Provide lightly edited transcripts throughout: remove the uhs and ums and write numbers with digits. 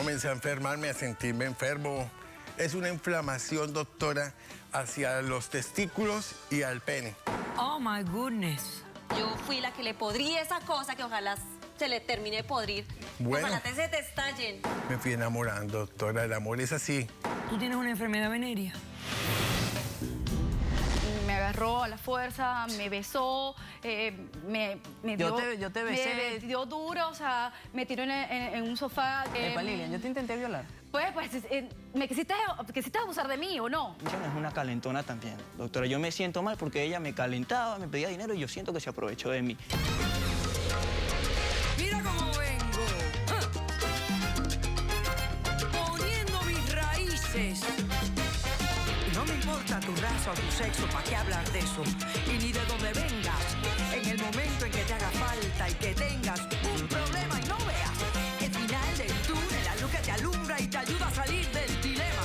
comencé a enfermarme, a sentirme enfermo. Es una inflamación, doctora, hacia los testículos y al pene. Oh, my goodness. Yo fui la que le podrí esa cosa que ojalá se le termine de podrir. Bueno. Ojalá se te estallen. Me fui enamorando, doctora. El amor es así. ¿Tú tienes una enfermedad venérea? Me agarró a la fuerza, me besó, me dio... Yo te besé. Me dio duro, o sea, me tiró en un sofá. Epa, Lilian, yo te intenté violar. ¿Me quisiste abusar de mí o no? Ella no es una calentona también, doctora. Yo me siento mal porque ella me calentaba, me pedía dinero y yo siento que se aprovechó de mí. Mira cómo vengo. Poniendo mis raíces. No me importa tu raza o tu sexo, ¿para qué hablar de eso? Y ni de dónde vengas. En el momento en que te haga falta y que tengas un problema y no veas el final del túnel, la luz que te alumbra y te ayuda a salir del dilema.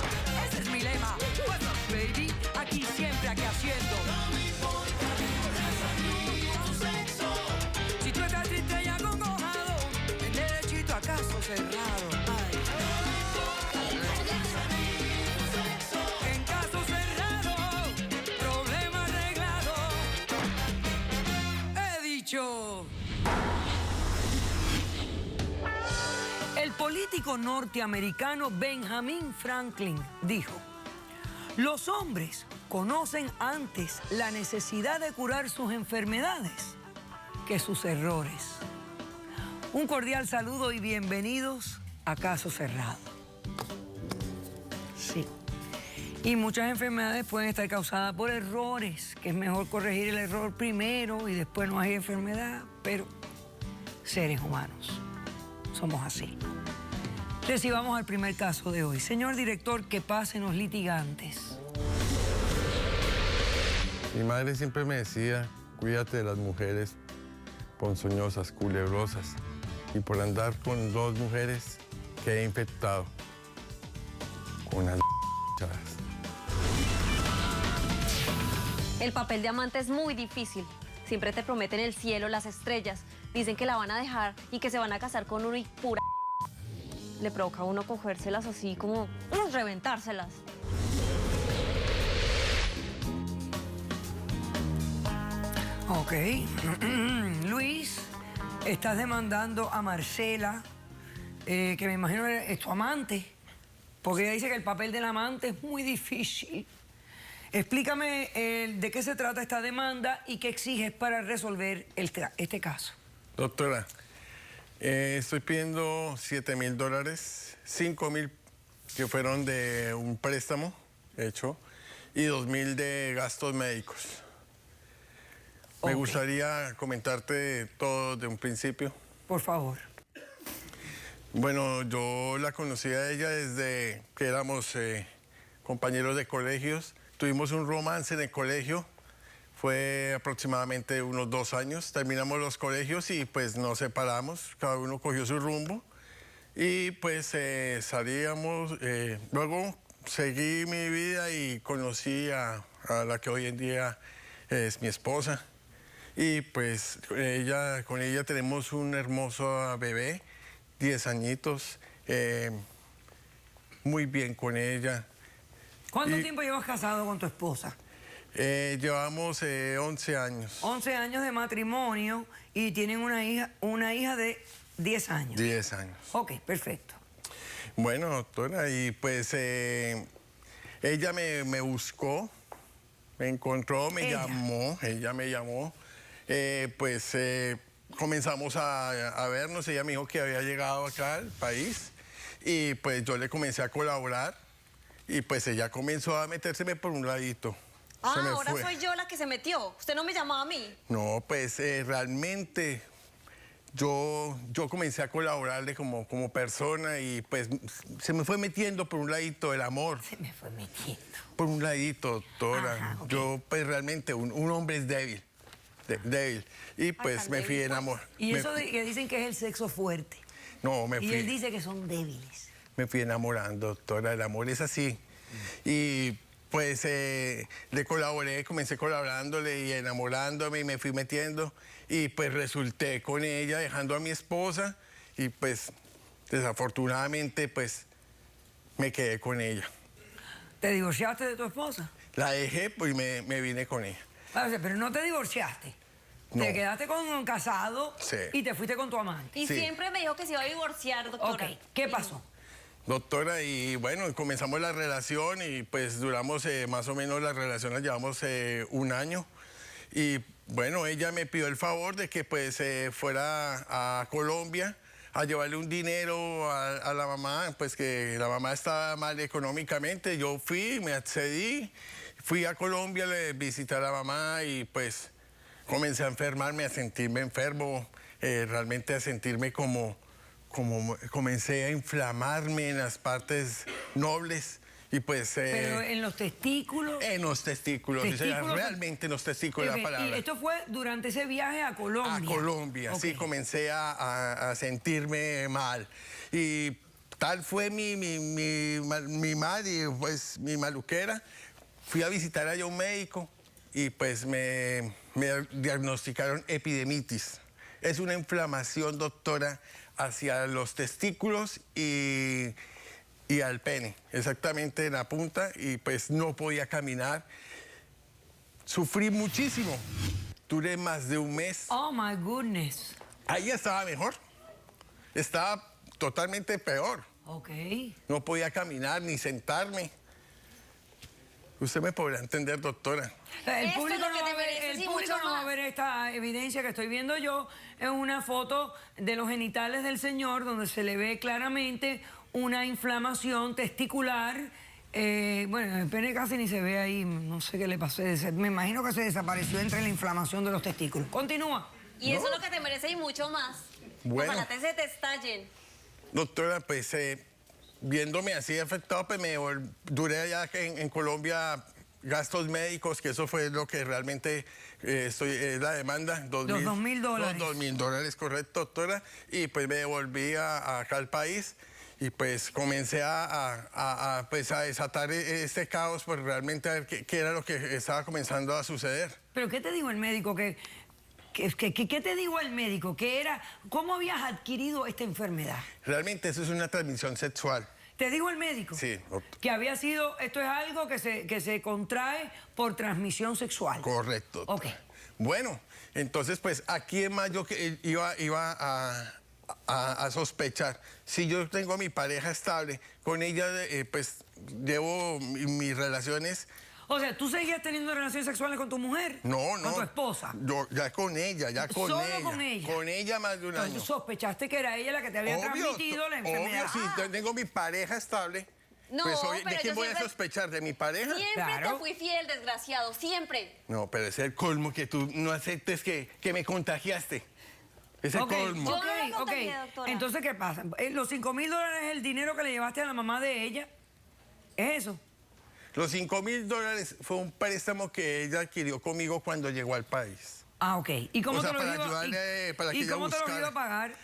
Ese es mi lema. What's up, baby? Aquí siempre, aquí haciendo. No me importa tu raza ni tu sexo. Si tú estás triste y acongojado, el derechito a caso cerrado. Ay. En caso cerrado, problema arreglado. He dicho. El político norteamericano Benjamin Franklin dijo: los hombres conocen antes la necesidad de curar sus enfermedades que sus errores. Un cordial saludo y bienvenidos a Caso Cerrado. Sí. Y muchas enfermedades pueden estar causadas por errores, que es mejor corregir el error primero y después no hay enfermedad, pero seres humanos somos así. Recibamos al primer caso de hoy. Señor director, que pasen los litigantes. Mi madre siempre me decía, cuídate de las mujeres ponzoñosas, culebrosas. Y por andar con dos mujeres quedé infectado con las charas. El papel de amante es muy difícil. Siempre te prometen el cielo, las estrellas. Dicen que la van a dejar y que se van a casar con uno y pura... Le provoca a uno cogérselas así como reventárselas. Ok. Luis, estás demandando a Marcela, que me imagino es tu amante, porque ella dice que el papel del amante es muy difícil. Explícame de qué se trata esta demanda y qué exiges para resolver este caso. Doctora, estoy pidiendo $7,000, $5,000 que fueron de un préstamo hecho y $2,000 de gastos médicos. Me gustaría comentarte todo de un principio. Por favor. Bueno, yo la conocí a ella desde que éramos compañeros de colegios. Tuvimos un romance en el colegio. Fue aproximadamente unos 2 años. Terminamos los colegios y pues nos separamos. Cada uno cogió su rumbo. Y pues salíamos. Luego seguí mi vida y conocí a la que hoy en día es mi esposa. Y pues con ella tenemos un hermoso bebé, 10 añitos. Muy bien con ella. ¿Cuánto tiempo llevas casado con tu esposa? Llevamos 11 años. 11 años de matrimonio y tienen una hija de 10 años. 10 años. Ok, perfecto. Bueno, doctora, y pues ella me buscó, me encontró, ella me llamó. Comenzamos a vernos, ella me dijo que había llegado acá al país y pues yo le comencé a colaborar y pues ella comenzó a metérseme por un ladito. Ah, ahora soy yo la que se metió. ¿Usted no me llamaba a mí? No, pues realmente yo comencé a colaborarle como persona y pues se me fue metiendo por un ladito el amor. Se me fue metiendo. Por un ladito, doctora. Ajá, okay. Yo pues realmente un hombre es débil. Débil. Y pues me fui enamorado. Y eso que dicen que es el sexo fuerte. No, me fui. Y él dice que son débiles. Me fui enamorando, doctora. El amor es así. Y pues le colaboré, comencé colaborándole y enamorándome y me fui metiendo. Y pues resulté con ella, dejando a mi esposa. Y pues desafortunadamente, pues, me quedé con ella. ¿Te divorciaste de tu esposa? La dejé, pues, y me vine con ella. O sea, pero no te divorciaste. No. Te quedaste con un casado Sí. y te fuiste con tu amante. Y Sí. siempre me dijo que se iba a divorciar, doctora. Ok, ¿qué pasó? Doctora, y bueno, comenzamos la relación y pues duramos más o menos la relación la llevamos 1 año. Y bueno, ella me pidió el favor de que pues fuera a Colombia a llevarle un dinero a la mamá, pues que la mamá estaba mal económicamente. Yo fui, me accedí, fui a Colombia, le visité a la mamá y pues comencé a enfermarme, a sentirme enfermo, realmente a sentirme como comencé a inflamarme en las partes nobles y pues... Pero en los testículos. en los testículos, o sea, realmente en los testículos Ok, la palabra. y esto fue durante ese viaje a Colombia. A Colombia, Ok. sí, comencé a sentirme mal. Y tal fue mi mal y pues mi maluquera. Fui a visitar allá a un médico y pues me diagnosticaron epidemitis. Es una inflamación, doctora, hacia los testículos y al pene, exactamente en la punta, y pues no podía caminar. Sufrí muchísimo. Duré más de 1 mes. Oh, my goodness. Ahí estaba mejor. Estaba totalmente peor. Ok. No podía caminar ni sentarme. Usted me podrá entender, doctora. El Esto público, es lo que no, va te a ver, mereces el y público mucho no va a más. ver esta evidencia que estoy viendo yo. Es una foto de los genitales del señor donde se le ve claramente una inflamación testicular. Bueno, el pene casi ni se ve ahí. No sé qué le pasó. Me imagino que se desapareció entre la inflamación de los testículos. Continúa. Y eso es lo que te mereces y mucho más. Bueno. Ojalá se te estallen. Doctora, pues viéndome así afectado, pues duré allá en Colombia gastos médicos, que eso fue lo que realmente es la demanda. Los $2.000. Los $2.000, correcto, doctora. Y pues me devolví acá al país y pues comencé a desatar este caos, pues realmente a ver qué era lo que estaba comenzando a suceder. ¿Pero qué te dijo el médico? ¿Qué te dijo el médico? ¿Cómo habías adquirido esta enfermedad? Realmente eso es una transmisión sexual. ¿Te dijo el médico? Sí, doctor. Que había sido, esto es algo que se contrae por transmisión sexual. Correcto. Ok. Bueno, entonces pues aquí en mayo que iba a sospechar. Si yo tengo a mi pareja estable, con ella pues llevo mis relaciones. O sea, ¿tú seguías teniendo relaciones sexuales con tu mujer? No. ¿Con tu esposa? Yo, ya con ella. ¿Solo con ella? Con ella más de 1 año. Entonces sospechaste que era ella la que te había transmitido la enfermedad. Obvio, si tengo mi pareja estable, No, pues pero ¿de quién yo voy a siempre- sospechar? ¿De mi pareja? Siempre Claro. te fui fiel, desgraciado. Siempre. No, pero es el colmo que tú no aceptes que me contagiaste. Es el Ok, colmo. Yo no la ok. contagié, doctora. Entonces, ¿qué pasa? Los $5.000 es el dinero que le llevaste a la mamá de ella. ¿Es eso? Los $5.000 fue un préstamo que ella adquirió conmigo cuando llegó al país. Ah, ok. ¿Y cómo O sea, te lo para iba, ayudarle, para que ¿y ella cómo te lo buscara. iba a pagar?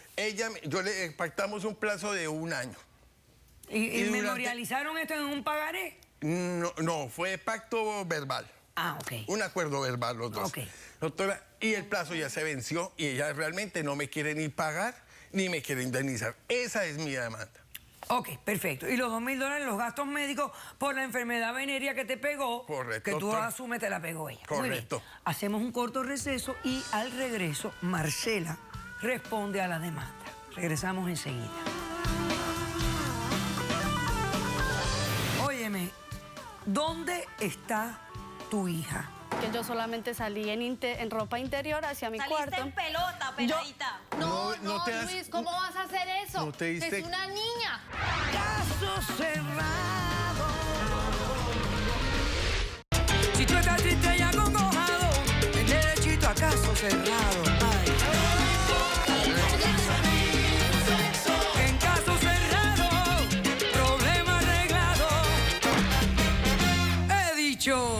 Yo le pactamos un plazo de 1 año. ¿Y durante- memorializaron esto en un pagaré? No, fue pacto verbal. Ah, ok. Un acuerdo verbal los dos. Ok. Doctora, y el plazo ya se venció y ella realmente no me quiere ni pagar ni me quiere indemnizar. Esa es mi demanda. Ok, perfecto. Y los $2.000, los gastos médicos por la enfermedad venérea que te pegó, Correcto, que tú doctor. asumes te la pegó ella. Muy bien. Correcto. Hacemos un corto receso y al regreso, Marcela responde a la demanda. Regresamos enseguida. Óyeme, ¿dónde está tu hija? Que yo solamente salí en ropa interior hacia mi Saliste cuarto. en pelota, peladita. No, No no, te das- Luis, ¿cómo vas a hacer eso? ¿No te diste- Es una niña. Caso cerrado. Si tú estás triste y acongojado, ven derechito a caso cerrado. Ay. En caso cerrado, problema arreglado. He dicho.